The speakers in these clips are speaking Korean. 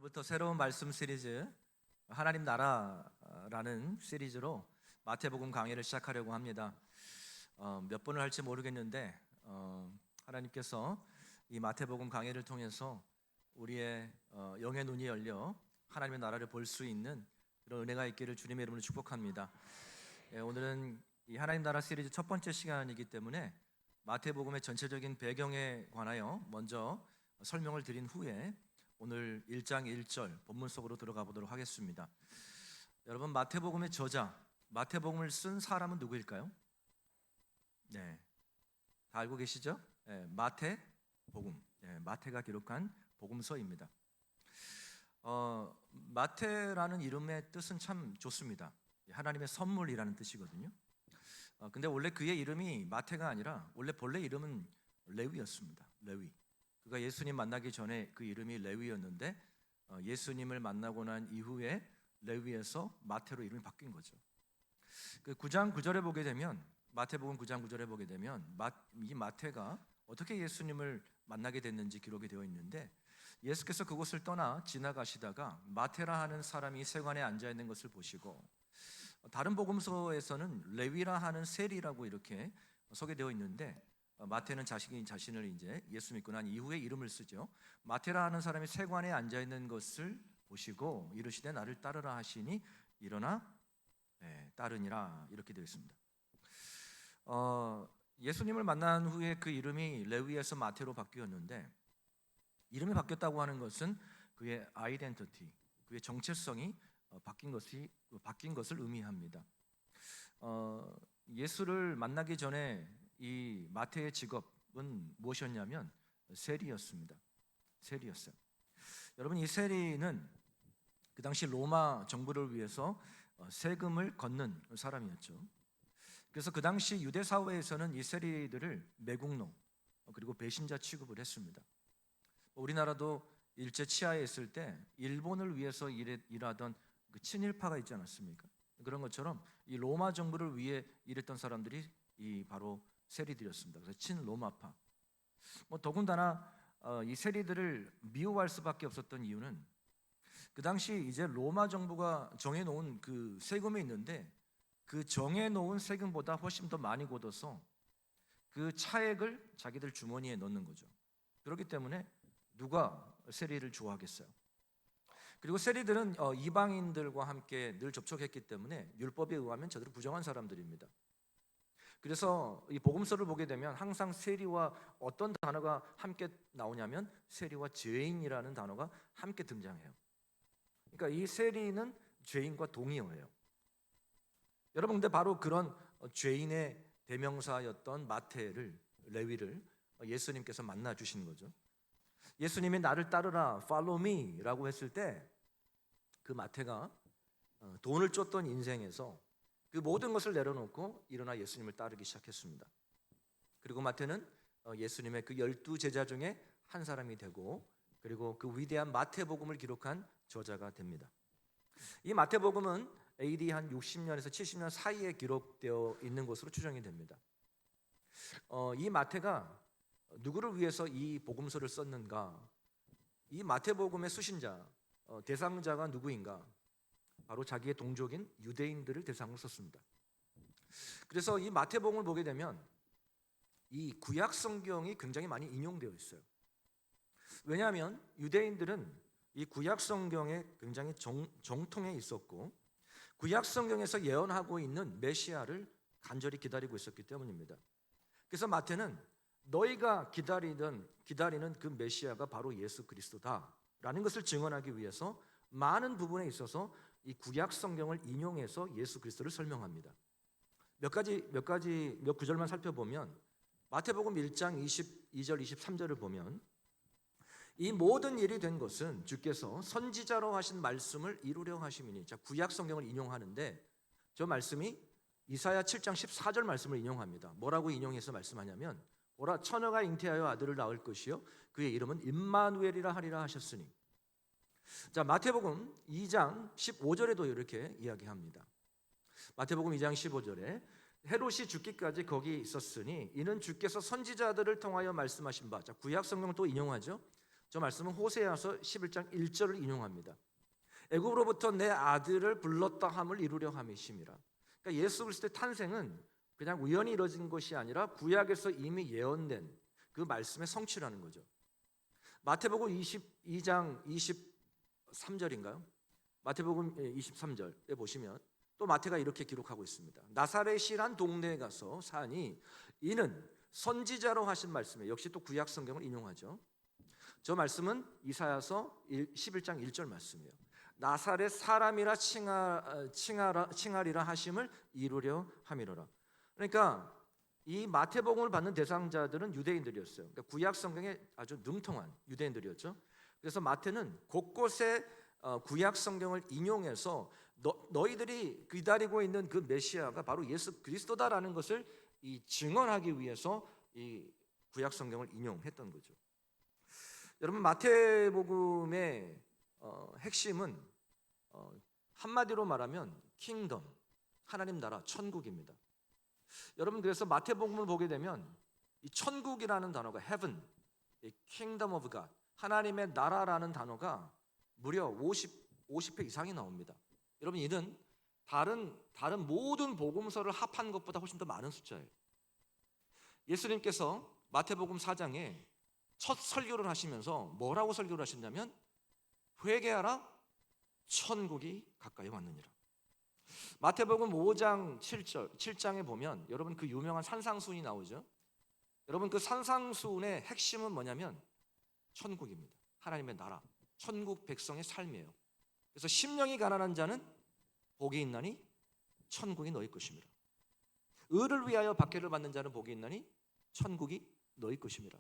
오늘부터 새로운 말씀 시리즈 하나님 나라라는 시리즈로 마태복음 강의를 시작하려고 합니다. 몇 번을 할지 모르겠는데 하나님께서 이 마태복음 강의를 통해서 우리의 영의 눈이 열려 하나님의 나라를 볼 수 있는 그런 은혜가 있기를 주님의 이름으로 축복합니다. 오늘은 이 하나님 나라 시리즈 첫 번째 시간이기 때문에 마태복음의 전체적인 배경에 관하여 먼저 설명을 드린 후에 오늘 1장 1절 본문 속으로 들어가 보도록 하겠습니다. 여러분, 마태복음의 저자, 마태복음을 쓴 사람은 누구일까요? 네, 다 알고 계시죠? 네, 마태복음, 마태가 기록한 복음서입니다. 마태라는 이름의 뜻은 참 좋습니다. 하나님의 선물이라는 뜻이거든요. 근데 원래 그의 이름이 마태가 아니라 원래 본래 이름은 레위였습니다. 레위. 그가 예수님 만나기 전에 그 이름이 레위였는데 예수님을 만나고 난 이후에 레위에서 마태로 이름이 바뀐 거죠. 그 9장 9절에 보게 되면, 마태복음 9장 9절에 보게 되면 이 마태가 어떻게 예수님을 만나게 됐는지 기록이 되어 있는데, 예수께서 그곳을 떠나 지나가시다가 마태라 하는 사람이 세관에 앉아 있는 것을 보시고, 다른 복음서에서는 레위라 하는 세리라고 이렇게 소개되어 있는데, 마태는 자신을 이제 예수 믿고 난 이후에 이름을 쓰죠. 마태라 하는 사람이 세관에 앉아 있는 것을 보시고 이르시되 나를 따르라 하시니 일어나 따르니라, 이렇게 되어 있습니다. 예수님을 만난 후에 그 이름이 레위에서 마태로 바뀌었는데, 이름이 바뀌었다고 하는 것은 그의 아이덴티티, 그의 정체성이 바뀐 것을 의미합니다. 예수를 만나기 전에 이 마태의 직업은 무엇이었냐면 세리였습니다. 세리였어요. 여러분, 이 세리는 그 당시 로마 정부를 위해서 세금을 걷는 사람이었죠. 그래서 그 당시 유대 사회에서는 이 세리들을 매국노 그리고 배신자 취급을 했습니다. 우리나라도 일제 치하에 있을 때 일본을 위해서 일하던 그 친일파가 있지 않았습니까? 그런 것처럼 이 로마 정부를 위해 일했던 사람들이 바로 세리들이었습니다. 그래서 친로마파. 더군다나 이 세리들을 미워할 수밖에 없었던 이유는, 그 당시 이제 로마 정부가 정해놓은 그 세금이 있는데, 그 정해놓은 세금보다 훨씬 더 많이 걷어서 그 차액을 자기들 주머니에 넣는 거죠. 그렇기 때문에 누가 세리를 좋아하겠어요? 그리고 세리들은 이방인들과 함께 늘 접촉했기 때문에 율법에 의하면 저들은 부정한 사람들입니다. 그래서 이 복음서를 보게 되면 항상 세리와 어떤 단어가 함께 나오냐면 세리와 죄인이라는 단어가 함께 등장해요. 그러니까 이 세리는 죄인과 동의어예요. 여러분, 근데 바로 그런 죄인의 대명사였던 마태를, 레위를 예수님께서 만나 주신 거죠. 예수님이 나를 따르라, follow me 라고 했을 때 그 마태가 돈을 쫓던 인생에서 그 모든 것을 내려놓고 일어나 예수님을 따르기 시작했습니다. 그리고 마태는 예수님의 그 12제자 중에 한 사람이 되고, 그리고 그 위대한 마태복음을 기록한 저자가 됩니다. 이 마태복음은 AD 한 60년에서 70년 사이에 기록되어 있는 것으로 추정이 됩니다. 이 마태가 누구를 위해서 이 복음서를 썼는가? 이 마태복음의 수신자, 대상자가 누구인가? 바로 자기의 동족인 유대인들을 대상으로 썼습니다. 그래서 이 마태복음을 보게 되면 이 구약 성경이 굉장히 많이 인용되어 있어요. 왜냐하면 유대인들은 이 구약 성경에 굉장히 정통해 있었고, 구약 성경에서 예언하고 있는 메시아를 간절히 기다리고 있었기 때문입니다. 그래서 마태는 너희가 기다리는 그 메시아가 바로 예수 그리스도다라는 것을 증언하기 위해서 많은 부분에 있어서 이 구약 성경을 인용해서 예수 그리스도를 설명합니다. 몇 구절만 살펴보면, 마태복음 1장 22절 23절을 보면, 이 모든 일이 된 것은 주께서 선지자로 하신 말씀을 이루려 하심이니. 자, 구약 성경을 인용하는데 저 말씀이 이사야 7장 14절 말씀을 인용합니다. 뭐라고 인용해서 말씀하냐면, 보라, 처녀가 잉태하여 아들을 낳을 것이요 그의 이름은 임마누엘이라 하리라 하셨으니. 자, 마태복음 2장 15절에도 이렇게 이야기합니다. 마태복음 2장 15절에 헤롯이 죽기까지 거기 있었으니 이는 주께서 선지자들을 통하여 말씀하신 바. 자, 구약 성경을 또 인용하죠. 저 말씀은 호세아서 11장 1절을 인용합니다. 애굽으로부터 내 아들을 불렀다 함을 이루려 함이심이라. 그러니까 예수 그리스도의 탄생은 그냥 우연히 이루어진 것이 아니라 구약에서 이미 예언된 그 말씀의 성취라는 거죠. 마태복음 22장 23절인가요? 마태복음 23절에 보시면 또 마태가 이렇게 기록하고 있습니다. 나사렛이란 동네에 가서 사니 이는 선지자로 하신 말씀에, 역시 또 구약 성경을 인용하죠. 저 말씀은 이사야서 11장 1절 말씀이에요. 나사렛 사람이라 칭하리라 하심을 이루려 함이로라. 그러니까 이 마태복음을 받는 대상자들은 유대인들이었어요. 그러니까 구약 성경에 아주 능통한 유대인들이었죠. 그래서 마태는 곳곳에 구약 성경을 인용해서 너희들이 기다리고 있는 그 메시아가 바로 예수 그리스도다라는 것을 증언하기 위해서 이 구약 성경을 인용했던 거죠. 여러분, 마태복음의 핵심은 한마디로 말하면 킹덤, 하나님 나라, 천국입니다. 여러분, 그래서 마태복음을 보게 되면 이 천국이라는 단어가 heaven, kingdom of God, 하나님의 나라라는 단어가 무려 50회 이상이 나옵니다. 여러분, 이는 다른 모든 복음서를 합한 것보다 훨씬 더 많은 숫자예요. 예수님께서 마태복음 4장에 첫 설교를 하시면서 뭐라고 설교를 하셨냐면 회개하라, 천국이 가까이 왔느니라. 마태복음 5장 7장에 보면 여러분 그 유명한 산상수훈이 나오죠. 여러분, 그 산상수훈의 핵심은 뭐냐면 천국입니다. 하나님의 나라, 천국 백성의 삶이에요. 그래서 심령이 가난한 자는 복이 있나니 천국이 너희 것입니다. 의를 위하여 박해를 받는 자는 복이 있나니 천국이 너희 것입니다.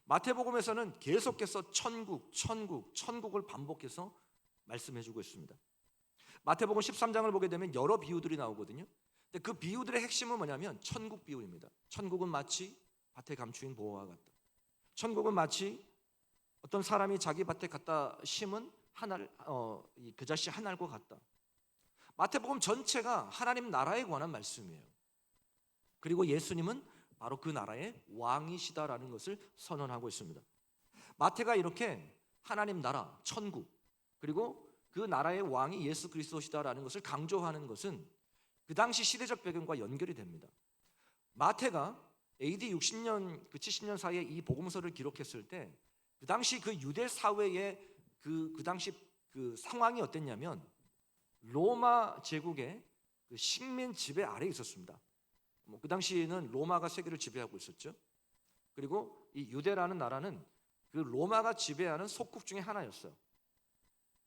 마태복음에서는 계속해서 천국을 반복해서 말씀해주고 있습니다. 마태복음 13장을 보게 되면 여러 비유들이 나오거든요. 근데 그 비유들의 핵심은 뭐냐면 천국 비유입니다. 천국은 마치 밭에 감추인 보화와 같다. 천국은 마치 어떤 사람이 자기 밭에 갖다 심은 겨자씨 한 알과 같다. 마태복음 전체가 하나님 나라에 관한 말씀이에요. 그리고 예수님은 바로 그 나라의 왕이시다라는 것을 선언하고 있습니다. 마태가 이렇게 하나님 나라, 천국, 그리고 그 나라의 왕이 예수 그리스도시다라는 것을 강조하는 것은 그 당시 시대적 배경과 연결이 됩니다. 마태가 AD 60년, 70년 사이에 이 복음서를 기록했을 때 그 당시 그 유대 사회의 그 당시 그 상황이 어땠냐면 로마 제국의 그 식민 지배 아래에 있었습니다. 그 당시에는 로마가 세계를 지배하고 있었죠. 그리고 이 유대라는 나라는 그 로마가 지배하는 속국 중에 하나였어요.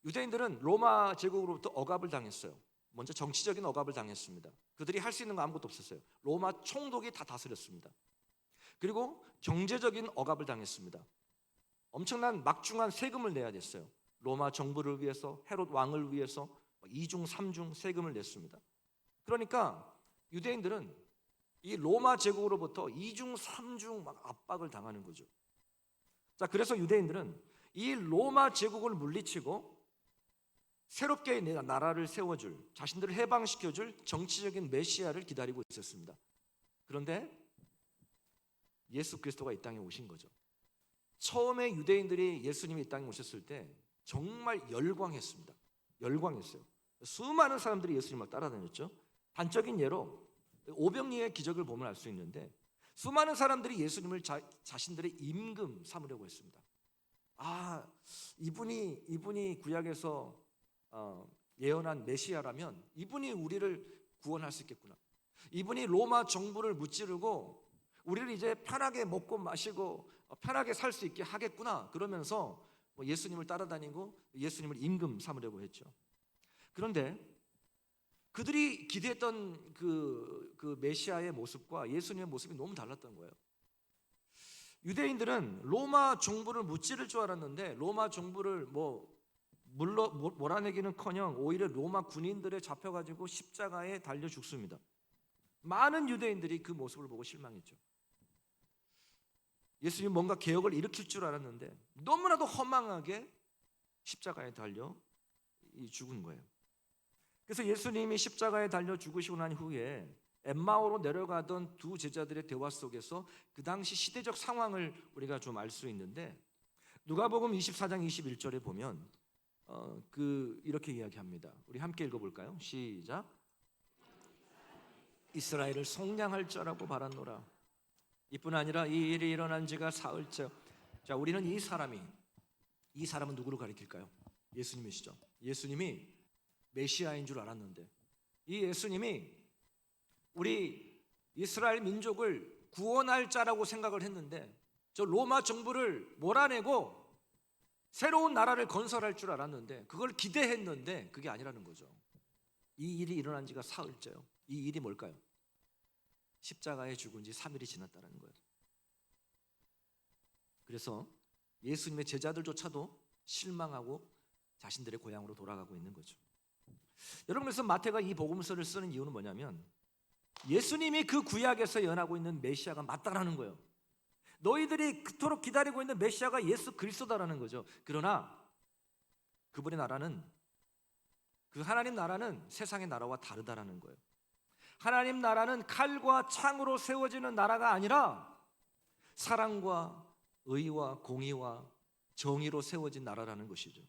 유대인들은 로마 제국으로부터 억압을 당했어요. 먼저 정치적인 억압을 당했습니다. 그들이 할 수 있는 거 아무것도 없었어요. 로마 총독이 다 다스렸습니다. 그리고 경제적인 억압을 당했습니다. 엄청난 막중한 세금을 내야 됐어요. 로마 정부를 위해서, 헤롯 왕을 위해서 2중 3중 세금을 냈습니다. 그러니까 유대인들은 이 로마 제국으로부터 2중 3중 막 압박을 당하는 거죠. 자, 그래서 유대인들은 이 로마 제국을 물리치고 새롭게 나라를 세워줄, 자신들을 해방시켜줄 정치적인 메시아를 기다리고 있었습니다. 그런데 예수 그리스도가 이 땅에 오신 거죠. 처음에 유대인들이 예수님이 이 땅에 오셨을 때 정말 열광했습니다. 열광했어요. 수많은 사람들이 예수님을 따라다녔죠. 단적인 예로 오병이의 기적을 보면 알 수 있는데 수많은 사람들이 예수님을 자신들의 임금 삼으려고 했습니다. 아, 이분이 구약에서 예언한 메시아라면 이분이 우리를 구원할 수 있겠구나. 이분이 로마 정부를 무찌르고 우리를 이제 편하게 먹고 마시고 편하게 살 수 있게 하겠구나. 그러면서 예수님을 따라다니고 예수님을 임금 삼으려고 했죠. 그런데 그들이 기대했던 그 메시아의 모습과 예수님의 모습이 너무 달랐던 거예요. 유대인들은 로마 정부를 무찌를 줄 알았는데 로마 정부를 몰아내기는커녕 오히려 로마 군인들에 잡혀가지고 십자가에 달려 죽습니다. 많은 유대인들이 그 모습을 보고 실망했죠. 예수님 뭔가 개혁을 일으킬 줄 알았는데 너무나도 허망하게 십자가에 달려 죽은 거예요. 그래서 예수님이 십자가에 달려 죽으시고 난 후에 엠마오로 내려가던 두 제자들의 대화 속에서 그 당시 시대적 상황을 우리가 좀 알 수 있는데 누가복음 24장 21절에 보면 이렇게 이야기합니다. 우리 함께 읽어볼까요? 시작. 이스라엘을 속량할 자라고 바랐노라. 이뿐 아니라 이 일이 일어난 지가 사흘째. 자, 우리는 이 사람은 누구를 가리킬까요? 예수님이시죠. 예수님이 메시아인 줄 알았는데 이 예수님이 우리 이스라엘 민족을 구원할 자라고 생각을 했는데 저 로마 정부를 몰아내고 새로운 나라를 건설할 줄 알았는데 그걸 기대했는데 그게 아니라는 거죠. 이 일이 일어난 지가 사흘째요. 이 일이 뭘까요? 십자가에 죽은 지 3일이 지났다는 거예요. 그래서 예수님의 제자들조차도 실망하고 자신들의 고향으로 돌아가고 있는 거죠. 여러분, 그래서 마태가 이 복음서를 쓰는 이유는 뭐냐면 예수님이 그 구약에서 예언하고 있는 메시아가 맞다라는 거예요. 너희들이 그토록 기다리고 있는 메시아가 예수 그리스도다라는 거죠. 그러나 그분의 나라는, 그 하나님 나라는 세상의 나라와 다르다라는 거예요. 하나님 나라는 칼과 창으로 세워지는 나라가 아니라 사랑과 의와 공의와 정의로 세워진 나라라는 것이죠.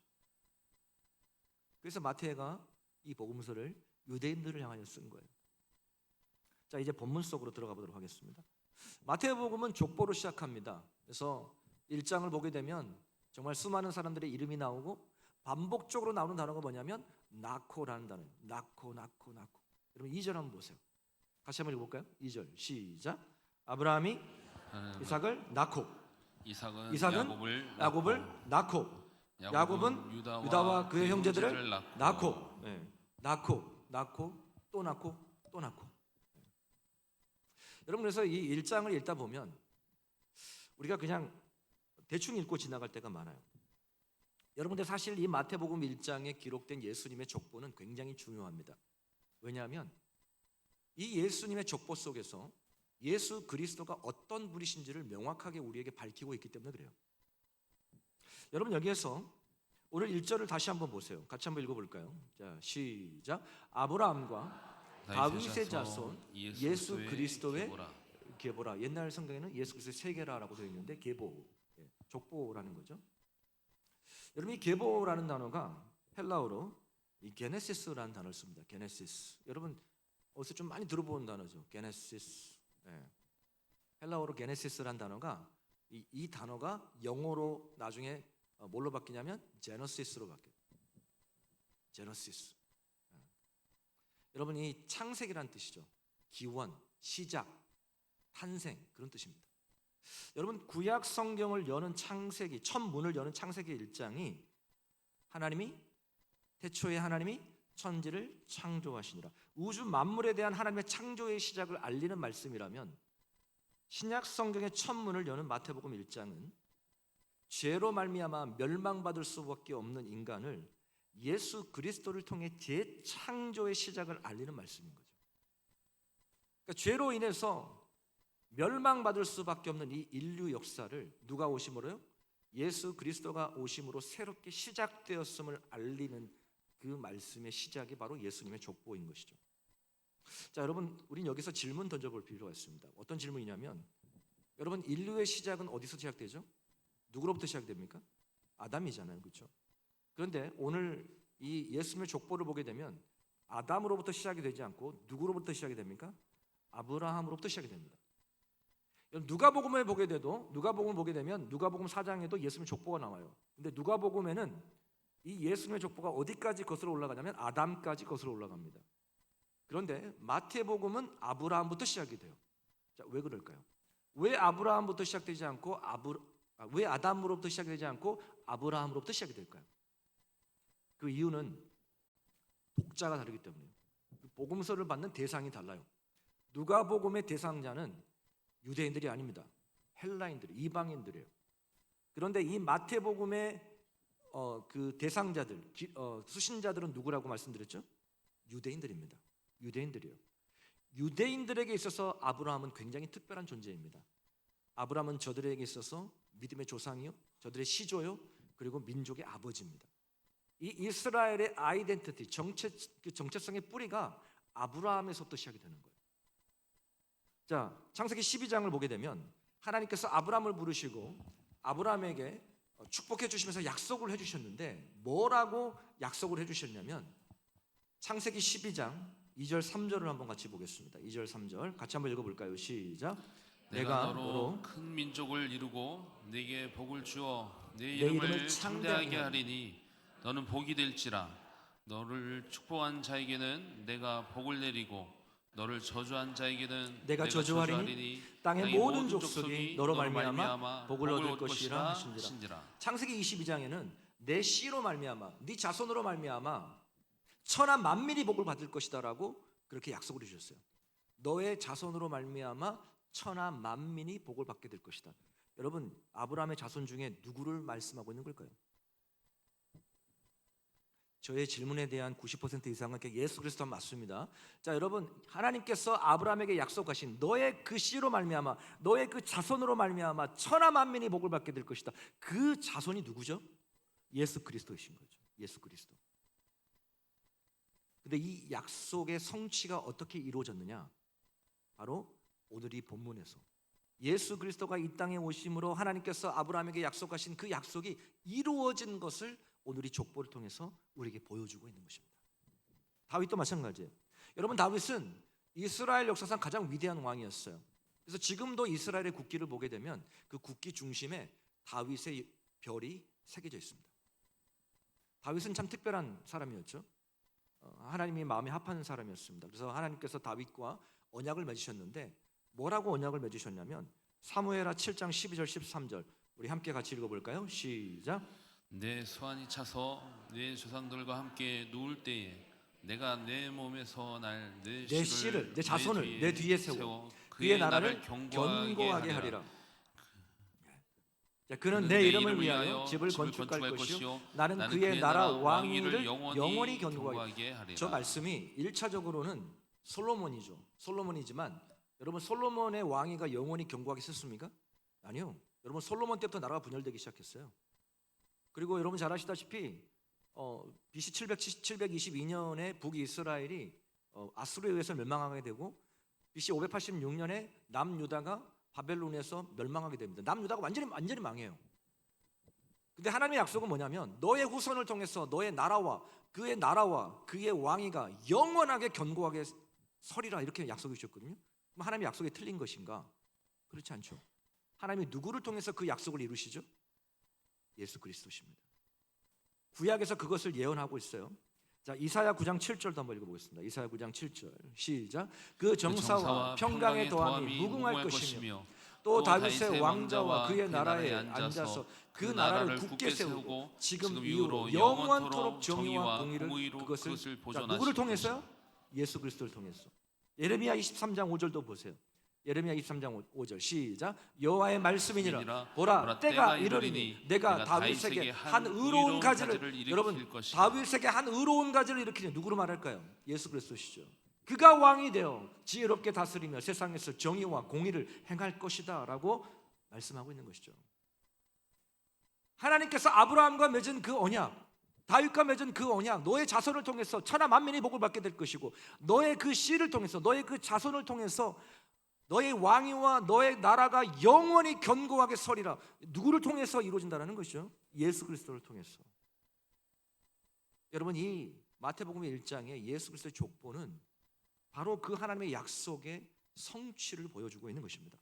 그래서 마태가 이 복음서를 유대인들을 향하여 쓴 거예요. 자, 이제 본문 속으로 들어가 보도록 하겠습니다. 마태복음은 족보로 시작합니다. 그래서 1장을 보게 되면 정말 수많은 사람들의 이름이 나오고 반복적으로 나오는 단어가 뭐냐면 나코라는 단어예요. 나코. 여러분 2절 한번 보세요. 같이 한번 읽어볼까요? 2절 시작. 아브라함이 이삭을 낳고 이삭은 야곱을 낳고 야곱은 유다와 그의 형제들을 낳고 또 낳고. 여러분, 그래서 이 1장을 읽다 보면 우리가 그냥 대충 읽고 지나갈 때가 많아요. 여러분들 사실 이 마태복음 1장에 기록된 예수님의 족보는 굉장히 중요합니다. 왜냐하면 이 예수님의 족보 속에서 예수 그리스도가 어떤 분이신지를 명확하게 우리에게 밝히고 있기 때문에 그래요. 여러분, 여기에서 오늘 1절을 다시 한번 보세요. 같이 한번 읽어볼까요? 자, 시작. 아브라함과 다윗의 자손 예수 그리스도의 계보라. 옛날 성경에는 예수 그리스도의 세계라라고 되어 있는데 계보, 족보라는 거죠. 여러분, 이 계보라는 단어가 헬라어로 이 게네시스라는 단어를 씁니다. 게네시스. 여러분 어디서 좀 많이 들어본 단어죠. 게네시스. 헬라어로 게네시스라는 단어가 이 단어가 영어로 나중에 뭘로 바뀌냐면 제너시스로 바뀌어요. 제너시스. 여러분, 이 창세기란 뜻이죠. 기원, 시작, 탄생, 그런 뜻입니다. 여러분, 구약 성경을 여는 창세기, 첫 문을 여는 창세기 1장이 태초에 하나님이 천지를 창조하시니라, 우주 만물에 대한 하나님의 창조의 시작을 알리는 말씀이라면 신약 성경의 첫 문을 여는 마태복음 1장은 죄로 말미암아 멸망받을 수밖에 없는 인간을 예수 그리스도를 통해 재창조의 시작을 알리는 말씀인 거죠. 그러니까 죄로 인해서 멸망받을 수밖에 없는 이 인류 역사를 누가 오심으로요? 예수 그리스도가 오심으로 새롭게 시작되었음을 알리는 그 말씀의 시작이 바로 예수님의 족보인 것이죠. 자, 여러분, 우린 여기서 질문 던져볼 필요가 있습니다. 어떤 질문이냐면, 여러분, 인류의 시작은 어디서 시작되죠? 누구로부터 시작됩니까? 아담이잖아요, 그렇죠? 그런데 오늘 이 예수님의 족보를 보게 되면 아담으로부터 시작이 되지 않고 누구로부터 시작이 됩니까? 아브라함으로부터 시작이 됩니다. 누가복음을 보게 되면 누가복음 4장에도 예수님의 족보가 나와요. 근데 누가복음에는 이 예수님의 족보가 어디까지 거슬러 올라가냐면 아담까지 거슬러 올라갑니다. 그런데 마태복음은 아브라함부터 시작이 돼요. 자, 왜 그럴까요? 왜 아브라함부터 시작되지 않고 왜 아담으로부터 시작되지 않고 아브라함으로부터 시작이 될까요? 그 이유는 독자가 다르기 때문이에요. 복음서를 받는 대상이 달라요. 누가복음의 대상자는 유대인들이 아닙니다. 헬라인들이, 이방인들이에요. 그런데 이 마태복음의 그 대상자들, 수신자들은 누구라고 말씀드렸죠? 유대인들입니다. 유대인들이에요. 유대인들에게 있어서 아브라함은 굉장히 특별한 존재입니다. 아브라함은 저들에게 있어서 믿음의 조상이요, 저들의 시조요, 그리고 민족의 아버지입니다. 이 이스라엘의 아이덴티티, 정체성의 뿌리가 아브라함에서부터 시작이 되는 거예요. 자, 창세기 12장을 보게 되면 하나님께서 아브라함을 부르시고 아브라함에게 축복해 주시면서 약속을 해 주셨는데 뭐라고 약속을 해 주셨냐면 창세기 12장 2절 3절을 한번 같이 보겠습니다. 2절 3절 같이 한번 읽어볼까요? 시작. 내가 너로 큰 민족을 이루고 네게 복을 주어 네 내 이름을 창대하게 하리니 너는 복이 될지라. 너를 축복한 자에게는 내가 복을 내리고 너를 저주한 자에게는 내가 저주하리니 땅의 모든 족속이 너로 말미암아 복을 얻을 것이라 하신지라. 창세기 22장에는 내 씨로 말미암아 네 자손으로 말미암아 천하 만민이 복을 받을 것이다라고 그렇게 약속을 해주셨어요. 너의 자손으로 말미암아 천하 만민이 복을 받게 될 것이다. 여러분, 아브라함의 자손 중에 누구를 말씀하고 있는 걸까요? 저의 질문에 대한 90% 이상은 예수 그리스도 맞습니다. 자, 여러분, 하나님께서 아브라함에게 약속하신 너의 그 씨로 말미암아 너의 그 자손으로 말미암아 천하 만민이 복을 받게 될 것이다. 그 자손이 누구죠? 예수 그리스도이신 거죠. 예수 그리스도. 근데 이 약속의 성취가 어떻게 이루어졌느냐? 바로 오늘 이 본문에서 예수 그리스도가 이 땅에 오심으로 하나님께서 아브라함에게 약속하신 그 약속이 이루어진 것을 오늘 이 족보를 통해서 우리에게 보여주고 있는 것입니다. 다윗도 마찬가지예요. 여러분, 다윗은 이스라엘 역사상 가장 위대한 왕이었어요. 그래서 지금도 이스라엘의 국기를 보게 되면 그 국기 중심에 다윗의 별이 새겨져 있습니다. 다윗은 참 특별한 사람이었죠. 하나님이 마음에 합하는 사람이었습니다. 그래서 하나님께서 다윗과 언약을 맺으셨는데 뭐라고 언약을 맺으셨냐면 사무엘하 7장 12절 13절 우리 함께 같이 읽어볼까요? 시작. 내 소환이 차서 내 조상들과 함께 누울 때에 내가 내 몸에서 날 내 씨를 내 자손을 내 뒤에 세워 그의 나라를 견고하게 하리라. 자, 그는 내 이름을 위하여 집을 건축할 것이요 나는 그의 나라 왕위를 영원히 견고하게 하리라. 저 말씀이 1차적으로는 솔로몬이죠. 솔로몬이지만 여러분, 솔로몬의 왕위가 영원히 견고하게 섰습니까? 아니요. 여러분, 솔로몬 때부터 나라가 분열되기 시작했어요. 그리고 여러분 잘 아시다시피 BC 722년에 북이스라엘이 아수르에 의해서 멸망하게 되고 BC 586년에 남유다가 바벨론에서 멸망하게 됩니다. 남유다가 완전히 망해요. 근데 하나님의 약속은 뭐냐면 너의 후손을 통해서 너의 나라와 그의 왕위가 영원하게 견고하게 서리라 이렇게 약속해 주셨거든요. 그럼 하나님의 약속이 틀린 것인가? 그렇지 않죠. 하나님이 누구를 통해서 그 약속을 이루시죠? 예수 그리스도십니다. 구약에서 그것을 예언하고 있어요. 자, 이사야 9장 7절도 한번 읽어보겠습니다. 이사야 9장 7절 시작. 그 정사와 평강의 도함이 무궁할 것이며 또 다윗의 왕자와 그의 나라에 앉아서 그 나라를 굳게 세우고 지금 이후로 영원토록 정의와 공의를 그것을 누구를 통해서요? 예수 그리스도를 통해서. 예레미야 23장 5절도 보세요. 예레미야 23장 5절 시작. 여호와의 말씀이니라 보라 때가 이르리니 내가 다윗에게 한 의로운 가지를 여러분 다윗에게 한 의로운 가지를 일으키니 누구로 말할까요? 예수 그리스도시죠. 그가 왕이 되어 지혜롭게 다스리며 세상에서 정의와 공의를 행할 것이다 라고 말씀하고 있는 것이죠. 하나님께서 아브라함과 맺은 그 언약, 다윗과 맺은 그 언약, 너의 자손을 통해서 천하 만민이 복을 받게 될 것이고 너의 그 씨를 통해서 너의 그 자손을 통해서 너의 왕위와 너의 나라가 영원히 견고하게 서리라. 누구를 통해서 이루어진다는 것이죠? 예수 그리스도를 통해서. 여러분, 이 마태복음 1장의 예수 그리스도의 족보는 바로 그 하나님의 약속의 성취를 보여주고 있는 것입니다.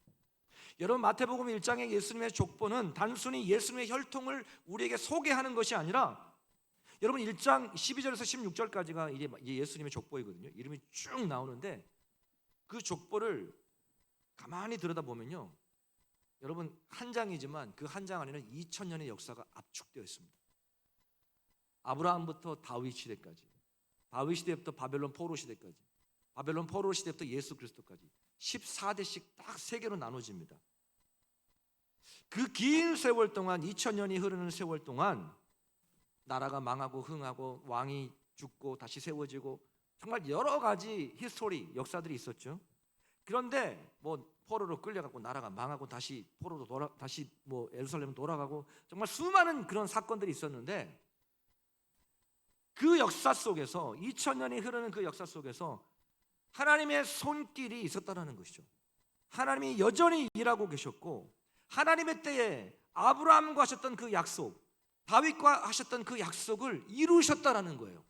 여러분, 마태복음 1장의 예수님의 족보는 단순히 예수님의 혈통을 우리에게 소개하는 것이 아니라 여러분 1장 12절에서 16절까지가 이제 예수님의 족보이거든요. 이름이 쭉 나오는데 그 족보를 가만히 들여다보면요, 여러분 한 장이지만 그 한 장 안에는 2000년의 역사가 압축되어 있습니다. 아브라함부터 다윗 시대까지, 다윗 시대부터 바벨론 포로 시대까지, 바벨론 포로 시대부터 예수 그리스도까지 14대씩 딱 세 개로 나눠집니다. 그 긴 세월 동안 2000년이 흐르는 세월 동안 나라가 망하고 흥하고 왕이 죽고 다시 세워지고 정말 여러 가지 히스토리 역사들이 있었죠. 그런데 뭐 포로로 끌려가고 나라가 망하고 다시 포로로 다시 뭐 예루살렘 돌아가고 정말 수많은 그런 사건들이 있었는데 그 역사 속에서 2000년이 흐르는 그 역사 속에서 하나님의 손길이 있었다는 것이죠. 하나님이 여전히 일하고 계셨고 하나님의 때에 아브라함과 하셨던 그 약속, 다윗과 하셨던 그 약속을 이루셨다라는 거예요.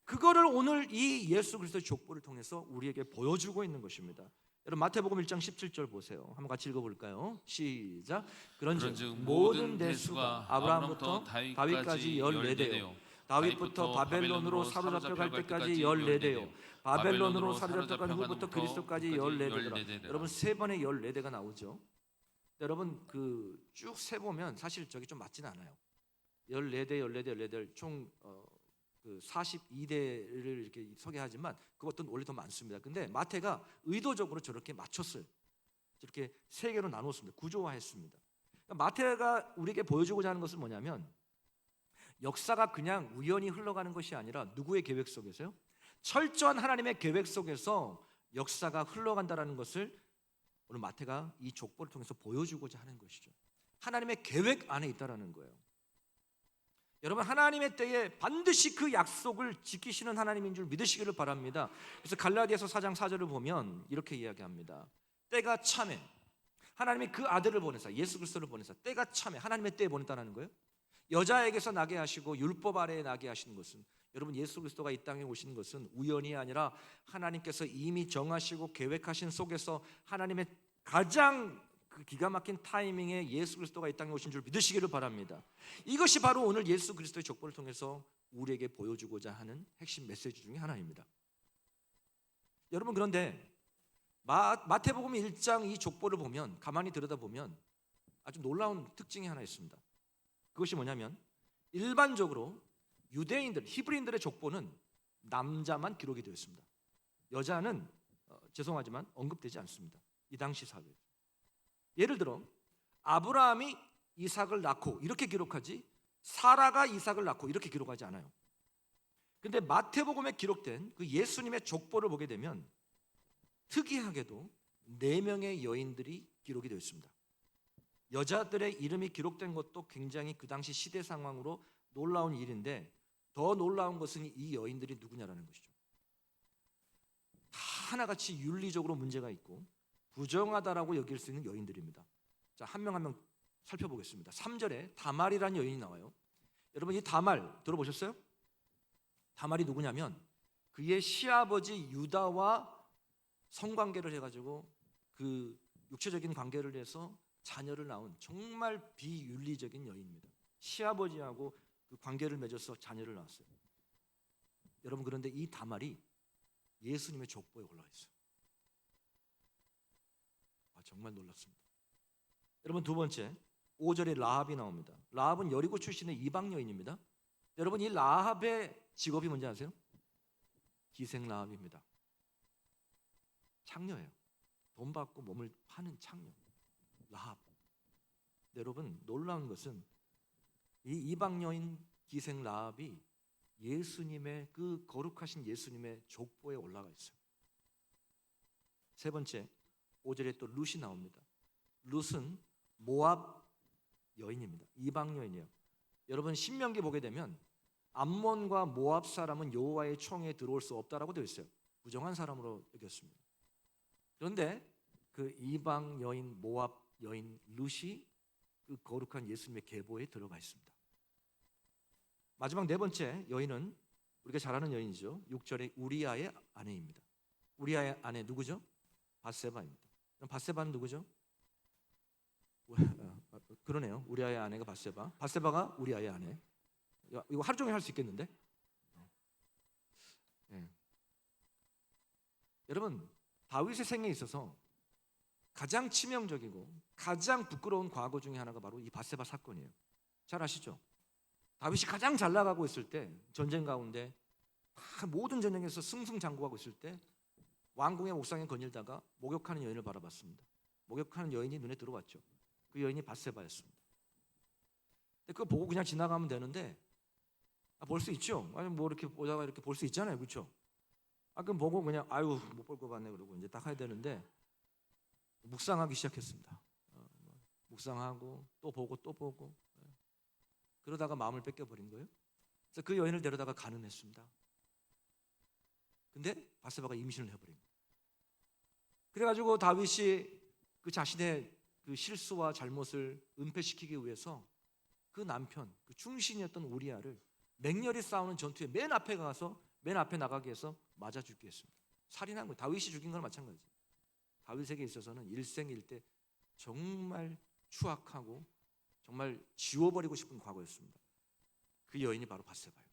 그거를 오늘 이 예수 그리스도의 족보를 통해서 우리에게 보여주고 있는 것입니다. 여러분 마태복음 1장 17절 보세요. 한번 같이 읽어볼까요? 시작. 그런즉 모든 대수가 아브라함부터 다윗까지 14대요, 다윗부터 바벨론으로 사로잡혀 갈 때까지 14대요, 바벨론으로 사로잡혀 간 후부터 그리스도까지 14대더라. 여러분 세 번의 14대가 나오죠. 여러분 그 쭉 세보면 사실 저기 좀 맞진 않아요. 14대, 14대, 14대 총 그 42대를 이렇게 소개하지만 그것도 원래 더 많습니다. 근데 마태가 의도적으로 저렇게 맞췄어요. 저렇게 세 개로 나눴습니다. 구조화했습니다. 그러니까 마태가 우리에게 보여주고자 하는 것은 뭐냐면 역사가 그냥 우연히 흘러가는 것이 아니라 누구의 계획 속에서요? 철저한 하나님의 계획 속에서 역사가 흘러간다라는 것을 오늘 마태가 이 족보를 통해서 보여주고자 하는 것이죠. 하나님의 계획 안에 있다라는 거예요. 여러분 하나님의 때에 반드시 그 약속을 지키시는 하나님인 줄 믿으시기를 바랍니다. 그래서 갈라디아서 4장 4절을 보면 이렇게 이야기합니다. 때가 참에 하나님이 그 아들을 보내사 예수 그리스도를 보내사 때가 참에 하나님의 때에 보냈다는 거예요. 여자에게서 나게 하시고 율법 아래에 나게 하시는 것은 여러분 예수 그리스도가 이 땅에 오신 것은 우연이 아니라 하나님께서 이미 정하시고 계획하신 속에서 하나님의 가장 그 기가 막힌 타이밍에 예수 그리스도가 이 땅에 오신 줄 믿으시기를 바랍니다. 이것이 바로 오늘 예수 그리스도의 족보를 통해서 우리에게 보여주고자 하는 핵심 메시지 중에 하나입니다. 여러분 그런데 마태복음 1장 이 족보를 보면 가만히 들여다보면 아주 놀라운 특징이 하나 있습니다. 그것이 뭐냐면 일반적으로 유대인들, 히브리인들의 족보는 남자만 기록이 되어 있습니다. 여자는 죄송하지만 언급되지 않습니다. 이 당시 사회. 예를 들어 아브라함이 이삭을 낳고 이렇게 기록하지 사라가 이삭을 낳고 이렇게 기록하지 않아요. 근데 마태복음에 기록된 그 예수님의 족보를 보게 되면 특이하게도 4명의 여인들이 기록이 되어 있습니다. 여자들의 이름이 기록된 것도 굉장히 그 당시 시대 상황으로 놀라운 일인데 더 놀라운 것은 이 여인들이 누구냐라는 것이죠. 다 하나같이 윤리적으로 문제가 있고 부정하다라고 여길 수 있는 여인들입니다. 자, 한 명 한 명 살펴보겠습니다. 3절에 다말이라는 여인이 나와요. 여러분 이 다말 들어보셨어요? 다말이 누구냐면 그의 시아버지 유다와 성관계를 해가지고 그 육체적인 관계를 해서 자녀를 낳은 정말 비윤리적인 여인입니다. 시아버지하고 그 관계를 맺어서 자녀를 낳았어요. 여러분 그런데 이 다말이 예수님의 족보에 올라와 있어요. 정말 놀랐습니다. 여러분 두 번째 5절에 라합이 나옵니다. 라합은 여리고 출신의 이방 여인입니다. 여러분 이 라합의 직업이 뭔지 아세요? 기생 라합입니다. 창녀예요. 돈 받고 몸을 파는 창녀 라합. 여러분 놀라운 것은 이 이방 여인 기생 라합이 예수님의 그 거룩하신 예수님의 족보에 올라가 있어요. 세 번째 5절에 또 룻이 나옵니다. 룻은 모압 여인입니다. 이방 여인이에요. 여러분 신명기 보게 되면 암몬과 모압 사람은 여호와의 총에 들어올 수 없다라고 되어 있어요. 부정한 사람으로 여겼습니다. 그런데 그 이방 여인 모압 여인 룻이 그 거룩한 예수님의 계보에 들어가 있습니다. 마지막 네 번째 여인은 우리가 잘 아는 여인이죠. 6절에 우리아의 아내입니다. 우리아의 아내 누구죠? 밧세바입니다. 그럼 밧세바는 누구죠? 그러네요. 우리아의 아내가 밧세바. 밧세바가 우리아의 아내. 이거 하루 종일 할 수 있겠는데? 네. 여러분 다윗의 생애에 있어서 가장 치명적이고 가장 부끄러운 과거 중에 하나가 바로 이 밧세바 사건이에요. 잘 아시죠? 다윗이 가장 잘 나가고 있을 때 전쟁 가운데 다 모든 전쟁에서 승승장구하고 있을 때 왕궁의 옥상에 거닐다가 목욕하는 여인을 바라봤습니다. 목욕하는 여인이 눈에 들어왔죠. 그 여인이 밧세바였습니다. 근데 그거 보고 그냥 지나가면 되는데 볼 수 있죠. 아니 뭐 이렇게 보다가 이렇게 볼 수 있잖아요, 그렇죠? 그럼 보고 그냥 아유 못 볼 거 같네 그러고 이제 딱 해야 되는데 묵상하기 시작했습니다. 묵상하고 또 보고 또 보고 그러다가 마음을 뺏겨버린 거예요. 그래서 그 여인을 데려다가 간음했습니다. 근데 밧세바가 임신을 해버린 거예요. 그래가지고 다윗이 그 자신의 그 그 실수와 잘못을 은폐시키기 위해서 그 남편, 그 충신이었던 우리아를 맹렬히 싸우는 전투에 맨 앞에 나가게 해서 맞아 죽게 했습니다. 살인한 거예요. 다윗이 죽인 거나 마찬가지예요. 다윗에게 있어서는 일생일대 정말 추악하고 정말 지워버리고 싶은 과거였습니다. 그 여인이 바로 밧세바예요.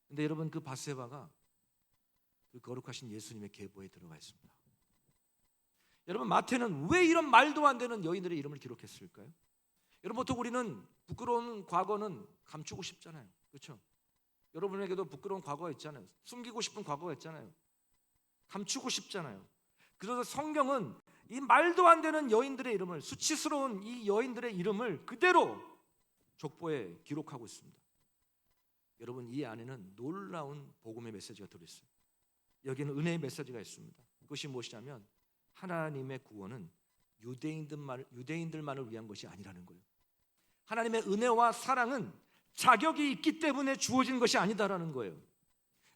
근데 여러분, 그 밧세바가 그 거룩하신 예수님의 계보에 들어가 있습니다. 여러분, 마태는 왜 이런 말도 안 되는 여인들의 이름을 기록했을까요? 여러분, 보통 우리는 부끄러운 과거는 감추고 싶잖아요. 그렇죠? 여러분에게도 부끄러운 과거가 있잖아요. 숨기고 싶은 과거가 있잖아요. 감추고 싶잖아요. 그래서 성경은 이 말도 안 되는 여인들의 이름을, 수치스러운 이 여인들의 이름을 그대로 족보에 기록하고 있습니다. 여러분, 이 안에는 놀라운 복음의 메시지가 들어있어요. 여기는 은혜의 메시지가 있습니다. 그것이 무엇이냐면 하나님의 구원은 유대인들만을 위한 것이 아니라는 거예요. 하나님의 은혜와 사랑은 자격이 있기 때문에 주어진 것이 아니다라는 거예요.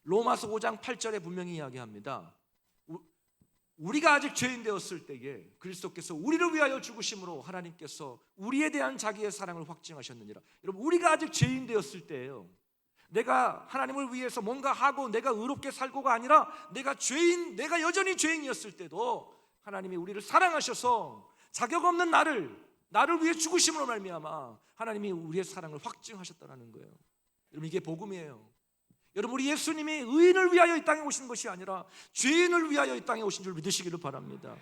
로마서 5장 8절에 분명히 이야기합니다. 우리가 아직 죄인 되었을 때에 그리스도께서 우리를 위하여 죽으심으로 하나님께서 우리에 대한 자기의 사랑을 확증하셨느니라. 여러분, 우리가 아직 죄인 되었을 때예요. 내가 하나님을 위해서 뭔가 하고 내가 의롭게 살고가 아니라 내가 여전히 죄인이었을 때도 하나님이 우리를 사랑하셔서 자격 없는 나를 위해 죽으심으로 말미암아 하나님이 우리의 사랑을 확증하셨다는 거예요. 여러분, 이게 복음이에요. 여러분, 우리 예수님이 의인을 위하여 이 땅에 오신 것이 아니라 죄인을 위하여 이 땅에 오신 줄 믿으시기를 바랍니다.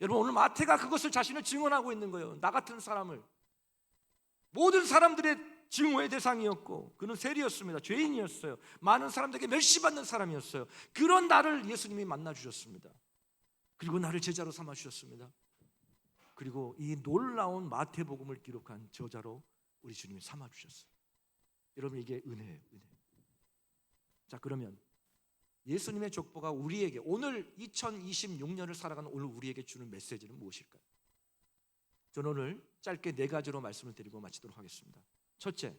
여러분, 오늘 마태가 그것을 자신을 증언하고 있는 거예요. 나 같은 사람을, 모든 사람들의 증오의 대상이었고 그는 세리였습니다. 죄인이었어요. 많은 사람들에게 멸시받는 사람이었어요. 그런 나를 예수님이 만나 주셨습니다. 그리고 나를 제자로 삼아 주셨습니다. 그리고 이 놀라운 마태복음을 기록한 저자로 우리 주님이 삼아 주셨어요. 여러분, 이게 은혜예요. 은혜. 자, 그러면 예수님의 족보가 우리에게, 오늘 2026년을 살아가는 오늘 우리에게 주는 메시지는 무엇일까요? 저는 오늘 짧게 4가지로 말씀을 드리고 마치도록 하겠습니다. 첫째,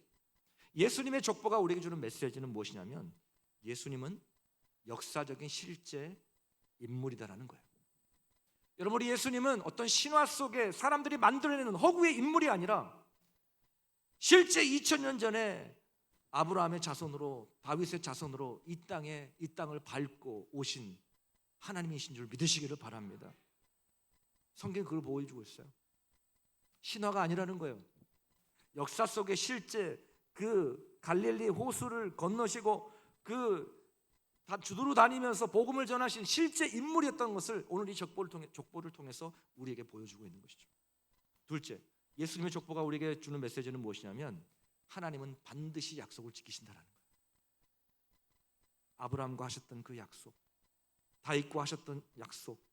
예수님의 족보가 우리에게 주는 메시지는 무엇이냐면 예수님은 역사적인 실제 인물이다라는 거예요. 여러분, 우리 예수님은 어떤 신화 속에 사람들이 만들어내는 허구의 인물이 아니라 실제 2000년 전에 아브라함의 자손으로, 다윗의 자손으로 이 땅을 밟고 오신 하나님이신 줄 믿으시기를 바랍니다. 성경이 그걸 보여주고 있어요. 신화가 아니라는 거예요. 역사 속에 실제 그 갈릴리 호수를 건너시고 다 두루루 다니면서 복음을 전하신 실제 인물이었던 것을 오늘 이 족보를 통해서 우리에게 보여주고 있는 것이죠. 둘째, 예수님의 족보가 우리에게 주는 메시지는 무엇이냐면 하나님은 반드시 약속을 지키신다라는 거예요. 아브라함과 하셨던 그 약속, 다윗과 하셨던 약속,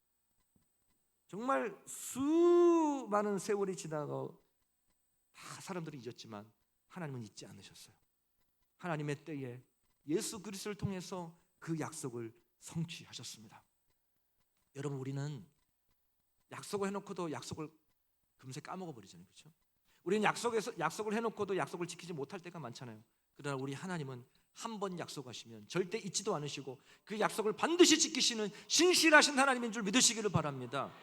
정말 수많은 세월이 지나고 다 사람들이 잊었지만 하나님은 잊지 않으셨어요. 하나님의 때에 예수 그리스도를 통해서 그 약속을 성취하셨습니다. 여러분, 우리는 약속을 해놓고도 약속을 금세 까먹어버리잖아요. 그렇죠? 우리는 약속을 해놓고도 약속을 지키지 못할 때가 많잖아요. 그러나 우리 하나님은 한 번 약속하시면 절대 잊지도 않으시고 그 약속을 반드시 지키시는 신실하신 하나님인 줄 믿으시기를 바랍니다.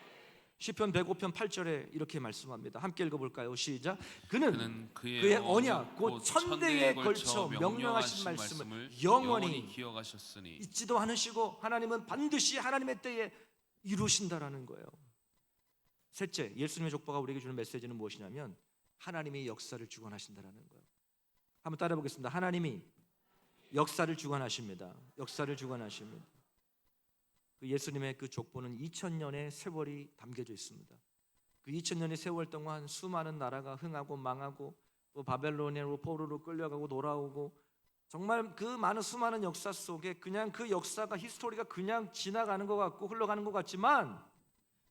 시편 105편 8절에 이렇게 말씀합니다. 함께 읽어볼까요? 시작. 그는 그의 언약 곧 천대에 걸쳐 명령하신 말씀을 영원히 기억하셨으니 잊지도 않으시고 하나님은 반드시 하나님의 때에 이루신다라는 거예요. 셋째, 예수님의 족보가 우리에게 주는 메시지는 무엇이냐면 하나님이 역사를 주관하신다라는 거예요. 한번 따라해 보겠습니다. 하나님이 역사를 주관하십니다. 역사를 주관하십니다. 그 예수님의 그 족보는 2000년의 세월이 담겨져 있습니다. 그 2000년의 세월 동안 수많은 나라가 흥하고 망하고 또 바벨론으로 포로로 끌려가고 돌아오고 정말 그 수많은 역사 속에 그냥 그 역사가 히스토리가 그냥 지나가는 것 같고 흘러가는 것 같지만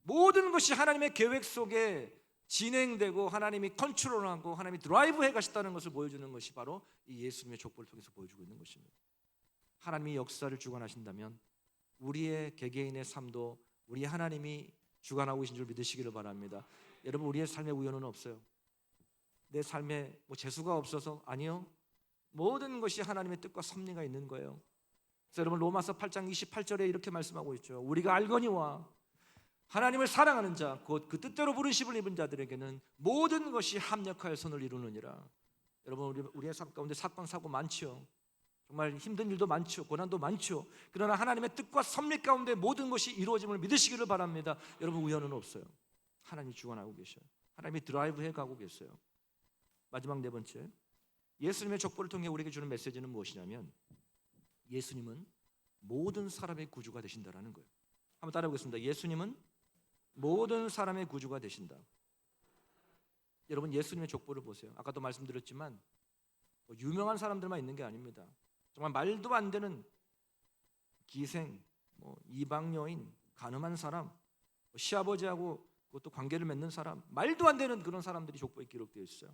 모든 것이 하나님의 계획 속에 진행되고 하나님이 컨트롤하고 하나님이 드라이브해 가셨다는 것을 보여주는 것이 바로 이 예수님의 족보를 통해서 보여주고 있는 것입니다. 하나님이 역사를 주관하신다면 우리의 개개인의 삶도 우리 하나님이 주관하고 계신 줄 믿으시기를 바랍니다. 여러분, 우리의 삶에 우연은 없어요. 내 삶에 재수가 없어서 아니요. 모든 것이 하나님의 뜻과 섭리가 있는 거예요. 그래서 여러분, 로마서 8장 28절에 이렇게 말씀하고 있죠. 우리가 알거니와 하나님을 사랑하는 자, 곧 그 뜻대로 부르심을 입은 자들에게는 모든 것이 합력하여 선을 이루느니라. 여러분, 우리의 삶 가운데 사건 사고 많지요. 정말 힘든 일도 많죠. 고난도 많죠. 그러나 하나님의 뜻과 섭리 가운데 모든 것이 이루어짐을 믿으시기를 바랍니다. 여러분, 우연은 없어요. 하나님이 주관하고 계셔요. 하나님이 드라이브해 가고 계세요. 마지막 네 번째, 예수님의 족보를 통해 우리에게 주는 메시지는 무엇이냐면 예수님은 모든 사람의 구주가 되신다라는 거예요. 한번 따라 보겠습니다. 예수님은 모든 사람의 구주가 되신다. 여러분, 예수님의 족보를 보세요. 아까도 말씀드렸지만 유명한 사람들만 있는 게 아닙니다. 정말 말도 안 되는 기생, 이방 여인, 가늠한 사람, 시아버지하고 그것도 관계를 맺는 사람, 말도 안 되는 그런 사람들이 족보에 기록되어 있어요.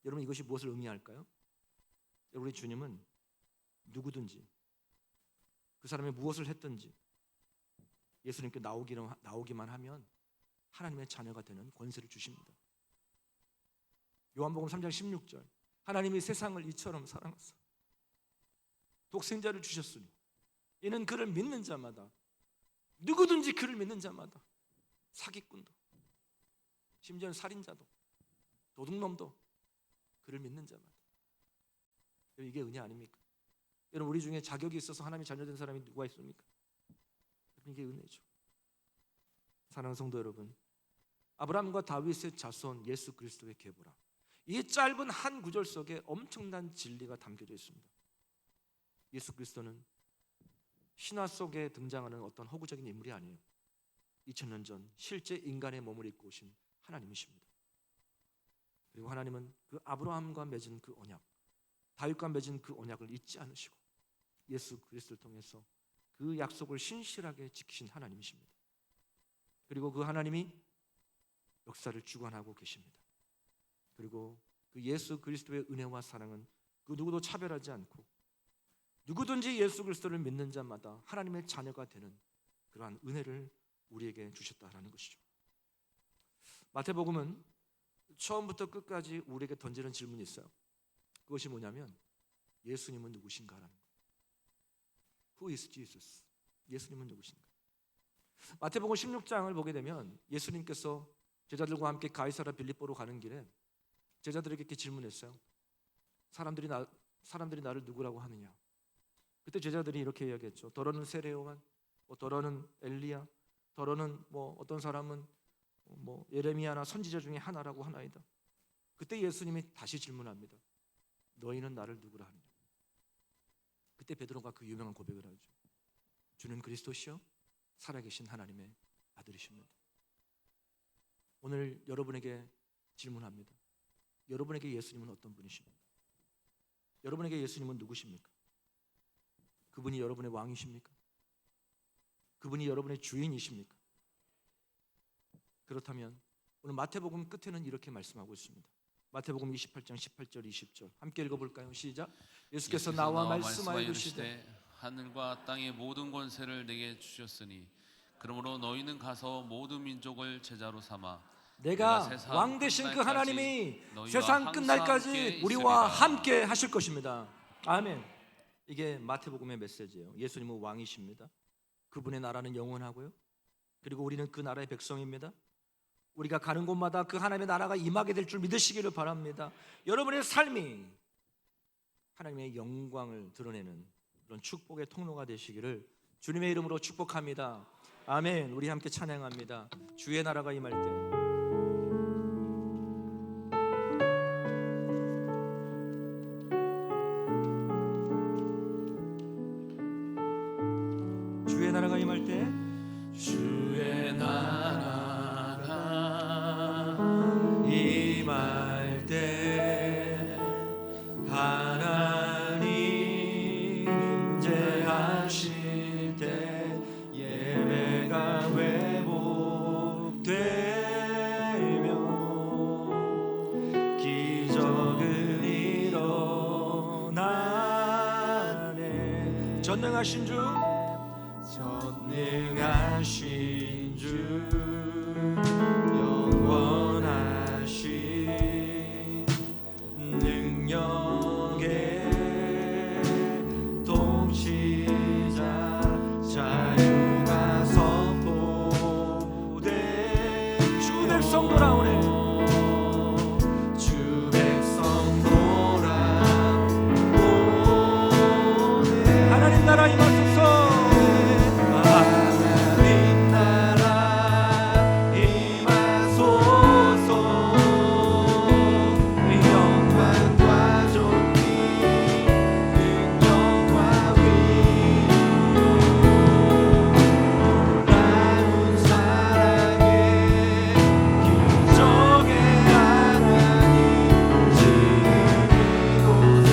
여러분, 이것이 무엇을 의미할까요? 우리 주님은 누구든지 그 사람이 무엇을 했든지 예수님께 나오기만 하면 하나님의 자녀가 되는 권세를 주십니다. 요한복음 3장 16절, 하나님이 세상을 이처럼 사랑하사 독생자를 주셨으니 이는 그를 믿는 자마다, 누구든지 그를 믿는 자마다, 사기꾼도, 심지어는 살인자도, 도둑놈도 그를 믿는 자마다. 이게 은혜 아닙니까? 여러분, 우리 중에 자격이 있어서 하나님의 자녀된 사람이 누가 있습니까? 이게 은혜죠. 사랑하는 성도 여러분, 아브라함과 다윗의 자손 예수 그리스도의 계보라, 이 짧은 한 구절 속에 엄청난 진리가 담겨져 있습니다. 예수 그리스도는 신화 속에 등장하는 어떤 허구적인 인물이 아니에요. 2000년 전 실제 인간의 몸을 입고 오신 하나님이십니다. 그리고 하나님은 그 아브라함과 맺은 그 언약, 다윗과 맺은 그 언약을 잊지 않으시고 예수 그리스도를 통해서 그 약속을 신실하게 지키신 하나님이십니다. 그리고 그 하나님이 역사를 주관하고 계십니다. 그리고 그 예수 그리스도의 은혜와 사랑은 그 누구도 차별하지 않고 누구든지 예수 그리스도를 믿는 자마다 하나님의 자녀가 되는 그러한 은혜를 우리에게 주셨다라는 것이죠. 마태복음은 처음부터 끝까지 우리에게 던지는 질문이 있어요. 그것이 뭐냐면 예수님은 누구신가라는 거예요. Who is Jesus? 예수님은 누구신가? 마태복음 16장을 보게 되면 예수님께서 제자들과 함께 가이사랴 빌립보로 가는 길에 제자들에게 이렇게 질문했어요. 사람들이 나를 누구라고 하느냐? 그때 제자들이 이렇게 이야기했죠. 더러는 세례요한, 더러는 엘리야, 더러는 어떤 사람은 예레미야나 선지자 중에 하나라고 하나이다. 그때 예수님이 다시 질문합니다. 너희는 나를 누구라 하느냐? 그때 베드로가 그 유명한 고백을 하죠. 주는 그리스도시요 살아계신 하나님의 아들이십니다. 오늘 여러분에게 질문합니다. 여러분에게 예수님은 어떤 분이십니까? 여러분에게 예수님은 누구십니까? 그분이 여러분의 왕이십니까? 그분이 여러분의 주인이십니까? 그렇다면 오늘 마태복음 끝에는 이렇게 말씀하고 있습니다. 마태복음 28장 18절 20절 함께 읽어볼까요? 시작. 예수께서 나와 말씀하여 이르시되 하늘과 땅의 모든 권세를 내게 주셨으니 그러므로 너희는 가서 모든 민족을 제자로 삼아 내가 왕 되신 그 하나님이 세상 끝날까지 우리와 함께 하실 것입니다. 아멘. 이게 마태복음의 메시지예요. 예수님은 왕이십니다. 그분의 나라는 영원하고요. 그리고 우리는 그 나라의 백성입니다. 우리가 가는 곳마다 그 하나님의 나라가 임하게 될 줄 믿으시기를 바랍니다. 여러분의 삶이 하나님의 영광을 드러내는 그런 축복의 통로가 되시기를 주님의 이름으로 축복합니다. 아멘. 우리 함께 찬양합니다. 주의 나라가 임할 때 주의 나라가 임할 때 주의 나라가 임할 때 하나님 임재하실 때 예배가 회복되며 기적은 일어나네. 전능하신 주 전능하신 주 영원하신 능력의 통치자 자유가 선포되네. 하나님 나라 임하소서. 하나님 나라 임하소서. 영광과 존귀 능력과 위로 놀라운 사랑의 기적의 하나님 지금 이곳에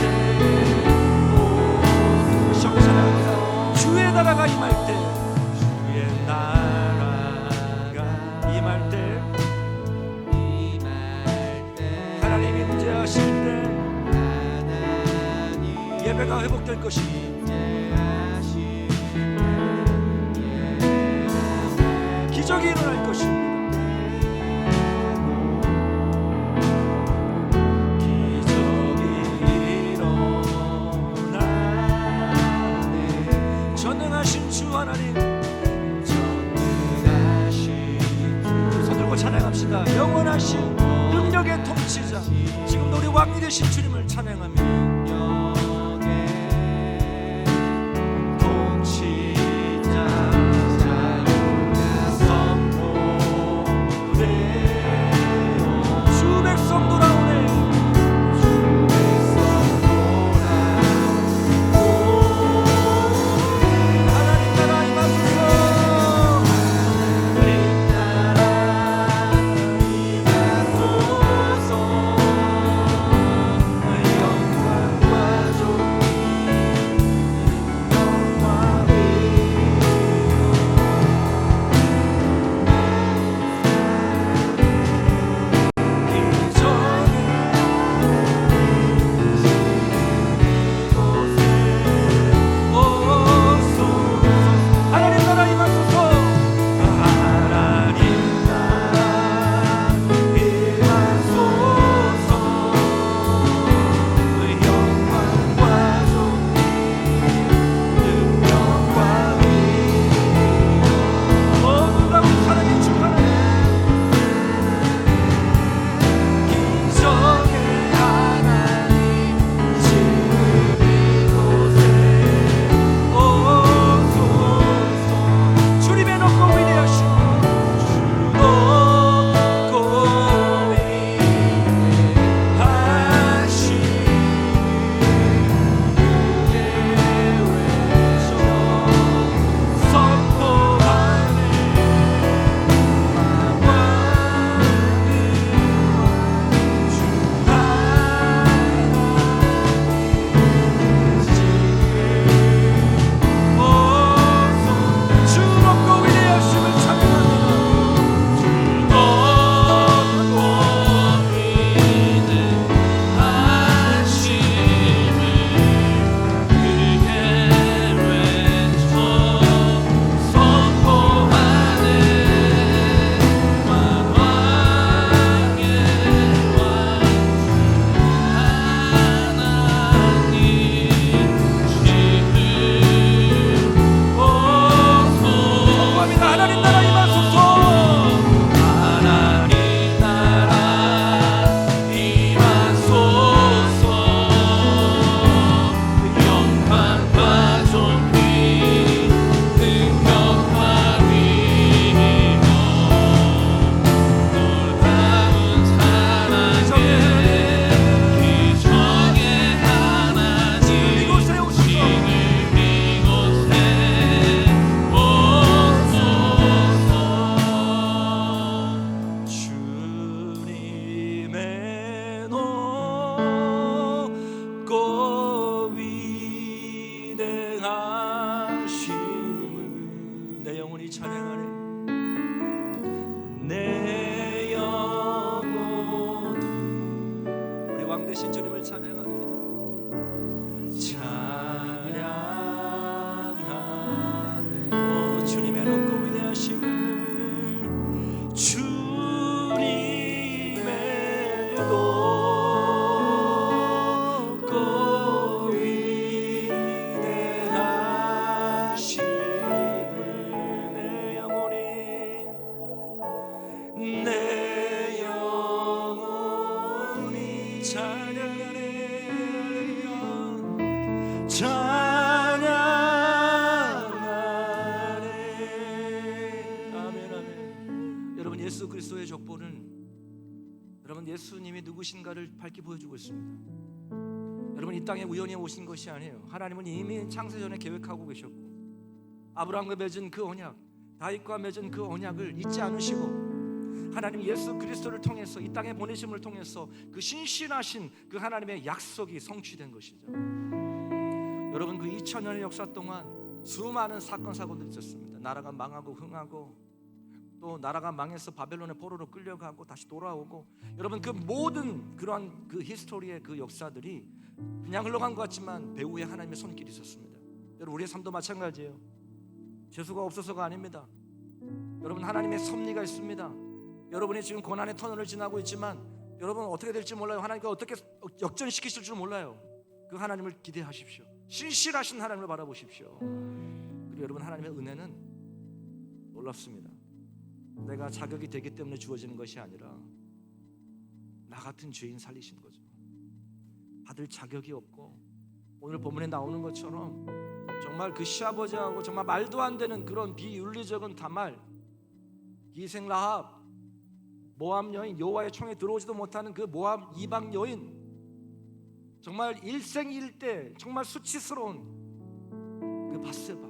시작. 주의 나라가 임할 때, 주의 나라가 임할 때, 하나님이 임재하실 때 예배가 회복될 것입니다. 기적이 일어날 것입니다. 기적이 일어나네. 전능하신 주 하나님, 전능하신 손 들고 찬양합시다. 영원하신 능력의 통치자, 지금도 우리 왕이 되신 주님을 찬양합니다. 영의 통치자 자유가 선포되어 주 백성 돌아오네. 주 백성 돌아오네. 하나님 나라 임하소서. 하나님 나라 임하소서. 여러분 예수님이 누구신가를 밝히 보여주고 있습니다. 여러분 이 땅에 우연히 오신 것이 아니에요. 하나님은 이미 창세전에 계획하고 계셨고 아브라함과 맺은 그 언약, 다윗과 맺은 그 언약을 잊지 않으시고 하나님 예수 그리스도를 통해서 이 땅에 보내심을 통해서 그 신실하신 그 하나님의 약속이 성취된 것이죠. 여러분 그 2000년의 역사 동안 수많은 사건 사고들이 있었습니다. 나라가 망하고 흥하고 또 나라가 망해서 바벨론의 포로로 끌려가고 다시 돌아오고 여러분 그 모든 그러한 그 히스토리의 그 역사들이 그냥 흘러간 것 같지만 배후에 하나님의 손길이 있었습니다. 여러분 우리의 삶도 마찬가지예요. 재수가 없어서가 아닙니다. 여러분 하나님의 섭리가 있습니다. 여러분이 지금 고난의 터널을 지나고 있지만 여러분 어떻게 될지 몰라요. 하나님과 어떻게 역전시키실 줄 몰라요. 그 하나님을 기대하십시오. 신실하신 하나님을 바라보십시오. 그리고 여러분 하나님의 은혜는 놀랍습니다. 내가 자격이 되기 때문에 주어지는 것이 아니라 나 같은 죄인 살리신 거죠. 받을 자격이 없고 오늘 본문에 나오는 것처럼 정말 그 시아버지하고 정말 말도 안 되는 그런 비윤리적인 다말, 기생 라합, 모압 여인, 여호와의 총에 들어오지도 못하는 그 모압 이방 여인, 정말 일생일대 정말 수치스러운 그 밧세바,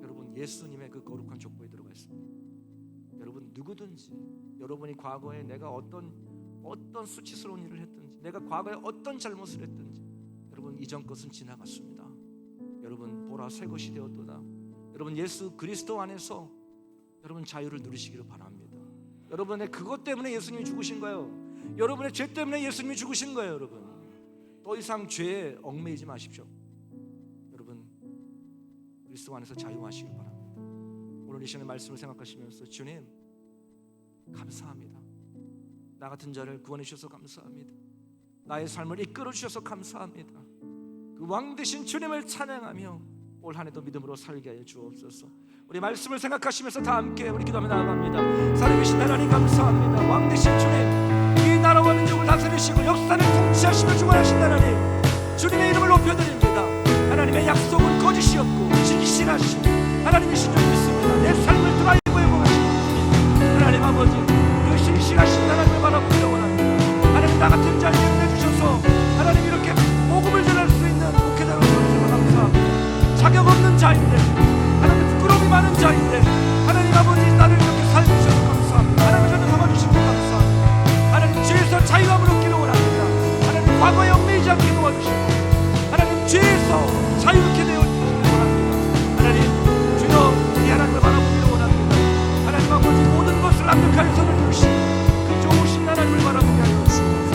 여러분 예수님의 그 거룩한 족보에 들어가 있습니다. 여러분 누구든지 여러분이 과거에 내가 어떤 수치스러운 일을 했든지 내가 과거에 어떤 잘못을 했든지 여러분 이전 것은 지나갔습니다. 여러분 보라 새 것이 되었도다. 여러분 예수 그리스도 안에서 여러분 자유를 누리시기를 바랍니다. 여러분의 그것 때문에 예수님이 죽으신 거예요. 여러분의 죄 때문에 예수님이 죽으신 거예요. 여러분 더 이상 죄에 얽매이지 마십시오. 여러분 그리스도 안에서 자유하시길 바랍니다. 오늘 이 시간의 말씀을 생각하시면서 주님 감사합니다. 나 같은 자를 구원해 주셔서 감사합니다. 나의 삶을 이끌어 주셔서 감사합니다. 그 왕 되신 주님을 찬양하며 올 한 해도 믿음으로 살게 하여 주옵소서. 우리 말씀을 생각하시면서 다 함께 우리 기도하며 나아갑니다. 살아계신 하나님 감사합니다. 왕 되신 주님, 이 나라와 민족을 다스리시고 역사를 통치하시며 주관하신 하나님, 주님의 이름을 높여드립니다. 하나님의 약속은 거짓이 없고 진실하신 하나님이신 줄 믿습니다. 내 삶을 드라이브에 공하시고 하나님 아버지 그 신실하신 하나님을 바라보기를 원합니다. 하나님 나 같은 자를 내주셔서 하나님 이렇게 복음을 전할 수 있는 목회자로 주셔서 감사합니다. 자격 없는 자인데 하나님 부끄러움이 많은 자인데 하나님 아버지 나를 이렇게 살려주셔서 감사합니다. 하나님 저를 도와주시고 감사합니다. 하나님 죄에서 자유함을 얻기를 원합니다. 하나님 과거에 얽매이지 않게 도와주시고 하나님 죄에서 자유롭게 되어주시기를 원합니다. 하나님 주여 이 하나님을 바라보기를 원합니다. 하나님 아버지 모든 것을 완벽하게 선을 주시고 그 좋으신 하나님을 바라보게 하여 주시옵소서.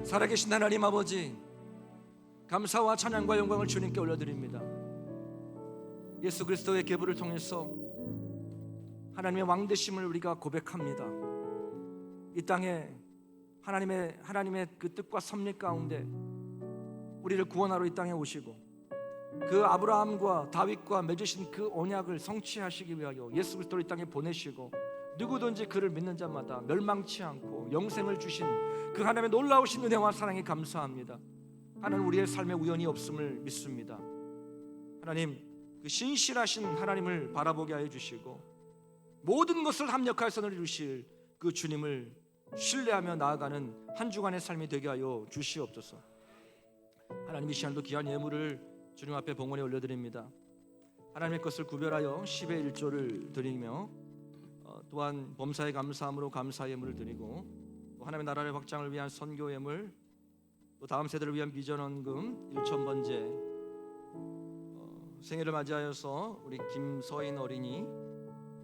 살아계신 하나님 아버지 감사와 찬양과 영광을 주님께 올려드립니다. 예수 그리스도의 계보를 통해서 하나님의 왕되심을 우리가 고백합니다. 이 땅에 하나님의 그 뜻과 섭리 가운데 우리를 구원하러 이 땅에 오시고 그 아브라함과 다윗과 맺으신 그 언약을 성취하시기 위하여 예수 그리스도를 이 땅에 보내시고 누구든지 그를 믿는 자마다 멸망치 않고 영생을 주신 그 하나님의 놀라우신 은혜와 사랑에 감사합니다. 하나님 우리의 삶에 우연이 없음을 믿습니다. 하나님 그 신실하신 하나님을 바라보게 하여 주시고 모든 것을 합력하여 선을 이루실 그 주님을 신뢰하며 나아가는 한 주간의 삶이 되게 하여 주시옵소서. 하나님 이 시간도 귀한 예물을 주님 앞에 봉헌에 올려드립니다. 하나님의 것을 구별하여 10의 1조를 드리며 또한 범사에 감사함으로 감사 예물을 드리고 또 하나님의 나라의 확장을 위한 선교 예물, 또 다음 세대를 위한 비전 헌금 1,000번째, 생일을 맞이하여서 우리 김서인 어린이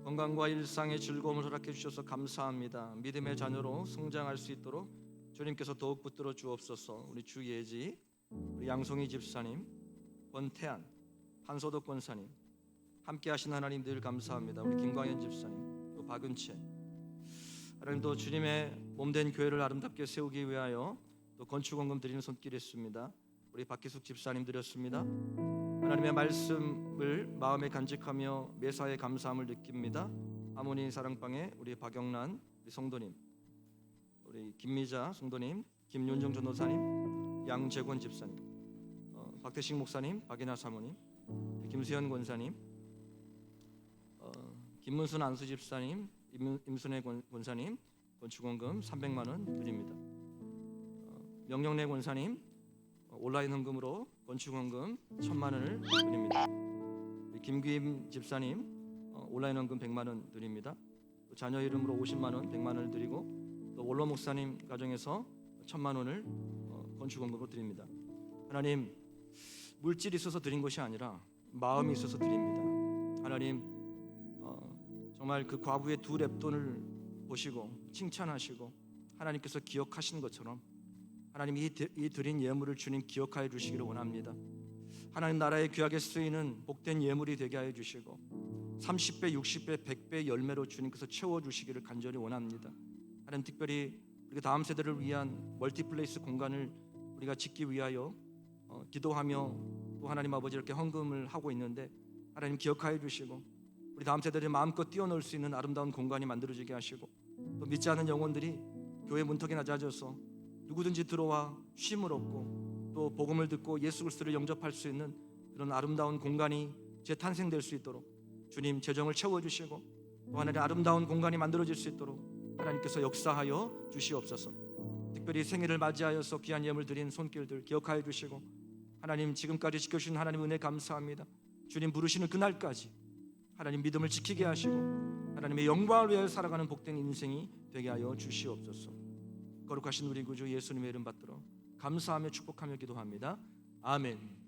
건강과 일상의 즐거움을 허락해 주셔서 감사합니다. 믿음의 자녀로 성장할 수 있도록 주님께서 더욱 붙들어 주옵소서. 우리 주예지, 우리 양송이 집사님, 권태한, 한소덕 권사님, 함께 하신 하나님 늘 감사합니다. 우리 김광현 집사님, 또 박은채, 하나님 또 주님의 몸된 교회를 아름답게 세우기 위하여 또 건축원금 드리는 손길이 있습니다. 우리 박기숙 집사님 드렸습니다. 하나님의 말씀을 마음에 간직하며 매사에 감사함을 느낍니다. 하모니 사랑방에 우리 박영란 우리 성도님, 우리 김미자 성도님, 김윤정 전도사님, 양재권 집사님, 박태식 목사님, 박인하 사모님, 김수현 권사님, 김문순 안수 집사님, 임순애 권사님 건축원금 300만 원 드립니다. 명령래 권사님 온라인 헌금으로 건축원금 1,000만 원을 드립니다. 김규임 집사님 온라인 헌금 100만 원 드립니다. 또 자녀 이름으로 50만 원, 100만 원을 드리고 또 원로 목사님 가정에서 1,000만 원을 건축원금으로 드립니다. 하나님, 물질이 있어서 드린 것이 아니라 마음이 있어서 드립니다. 하나님, 정말 그 과부의 두 랩돈을 보시고 칭찬하시고 하나님께서 기억하신 것처럼 하나님 이 드린 예물을 주님 기억하여 주시기를 원합니다. 하나님 나라의 귀하게 쓰이는 복된 예물이 되게 하여 주시고 30배, 60배, 100배 열매로 주님께서 채워주시기를 간절히 원합니다. 하나님, 특별히 우리가 다음 세대를 위한 멀티플레이스 공간을 우리가 짓기 위하여 기도하며 또 하나님 아버지 이렇게 헌금을 하고 있는데 하나님 기억하여 주시고 우리 다음 세대들이 마음껏 뛰어놀 수 있는 아름다운 공간이 만들어지게 하시고 또 믿지 않는 영혼들이 교회 문턱에 낮아져서 누구든지 들어와 쉼을 얻고 또 복음을 듣고 예수 그리스도를 영접할 수 있는 그런 아름다운 공간이 재탄생될 수 있도록 주님 재정을 채워주시고 또 하나님 아름다운 공간이 만들어질 수 있도록 하나님께서 역사하여 주시옵소서. 특별히 생일을 맞이하여서 귀한 예물 드린 손길들 기억하여 주시고 하나님 지금까지 지켜주신 하나님 은혜 감사합니다. 주님 부르시는 그날까지 하나님 믿음을 지키게 하시고 하나님의 영광을 위하여 살아가는 복된 인생이 되게 하여 주시옵소서. 거룩하신 우리 구주 예수님의 이름 받들어 감사하며 축복하며 기도합니다. 아멘.